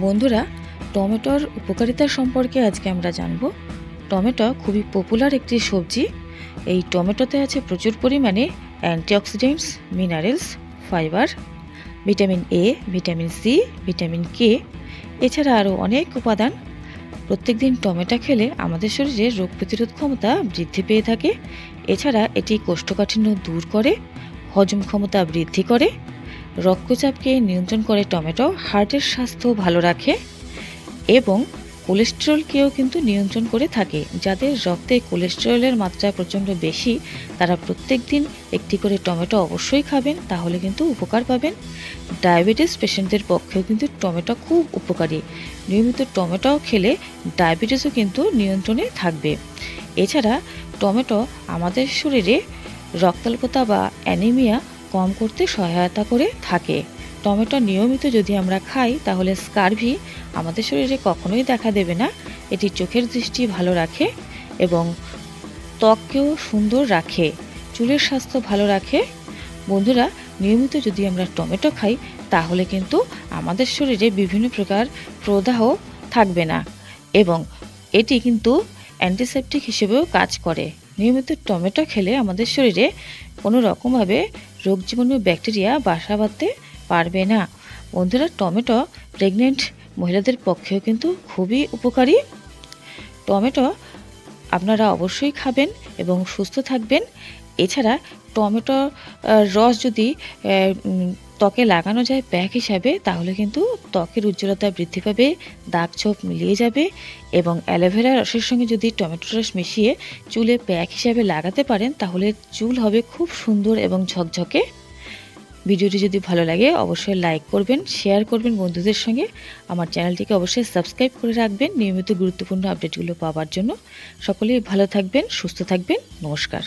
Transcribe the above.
বন্ধুরা, টমেটোর উপকারিতা সম্পর্কে আজকে আমরা জানব। টমেটো খুবই পপুলার একটি সবজি। এই টমেটোতে আছে প্রচুর পরিমাণে antioxidants, minerals, fibre, vitamin A, vitamin C, vitamin K, এছাড়া আরও অনেক উপাদান। প্রত্যেকদিন টমেটো খেলে আমাদের শরীরে রোগ প্রতিরোধ ক্ষমতা বৃদ্ধি পেয়ে থাকে। এছাড়া এটি কোষ্ঠকাঠিন্য দূর করে, হজম ক্ষমতা বৃদ্ধি করে, রক্তচাপকে নিয়ন্ত্রণ করে। টমেটো হার্টের স্বাস্থ্য ভালো রাখে এবং কোলেস্টেরলকেও কিন্তু নিয়ন্ত্রণ করে থাকে। যাদের রক্তে কোলেস্টেরলের মাত্রা প্রচণ্ড বেশি, তারা প্রত্যেক দিন একটি করে টমেটো অবশ্যই খাবেন, তাহলে কিন্তু উপকার পাবেন। ডায়াবেটিস পেশেন্টদের পক্ষেও কিন্তু টমেটো খুব উপকারী। নিয়মিত টমেটো খেলে ডায়াবেটিসও কিন্তু নিয়ন্ত্রণে থাকবে। এছাড়া টমেটো আমাদের শরীরে রক্তাল্পতা বা অ্যানিমিয়া কম করতে সহায়তা করে থাকে। টমেটো নিয়মিত যদি আমরা খাই, তাহলে স্কারভি আমাদের শরীরে কখনোই দেখা দেবে না। এটি চোখের দৃষ্টি ভালো রাখে এবং ত্বককেও সুন্দর রাখে, চুলের স্বাস্থ্য ভালো রাখে। বন্ধুরা, নিয়মিত যদি আমরা টমেটো খাই, তাহলে কিন্তু আমাদের শরীরে বিভিন্ন প্রকার প্রদাহ থাকবে না এবং এটি কিন্তু অ্যান্টিসেপটিক হিসেবেও কাজ করে। নিয়মিত টমেটো খেলে আমাদের শরীরে কোনো রকমভাবে রোগ জীবাণু, ব্যাকটেরিয়া বাসা বাঁধতে পারবে না। বন্ধুরা, টমেটো প্রেগনেন্ট মহিলাদের পক্ষেও কিন্তু খুবই উপকারী। টমেটো আপনারা অবশ্যই খাবেন এবং সুস্থ থাকবেন। এছাড়া টমেটো রস যদি ত্বকে লাগানো যায় প্যাক হিসাবে, তাহলে কিন্তু ত্বকের উজ্জ্বলতা বৃদ্ধি পাবে, দাগ ছোপ মিলিয়ে যাবে। এবং অ্যালোভেরা রসের সঙ্গে যদি টমেটো রস মিশিয়ে চুলে প্যাক হিসাবে লাগাতে পারেন, তাহলে চুল হবে খুব সুন্দর এবং ঝকঝকে। ভিডিওটি যদি ভালো লাগে অবশ্যই লাইক করবেন, শেয়ার করবেন বন্ধুদের সঙ্গে। আমার চ্যানেলটিকে অবশ্যই সাবস্ক্রাইব করে রাখবেন নিয়মিত গুরুত্বপূর্ণ আপডেটগুলো পাওয়ার জন্য। সকলেই ভালো থাকবেন, সুস্থ থাকবেন। নমস্কার।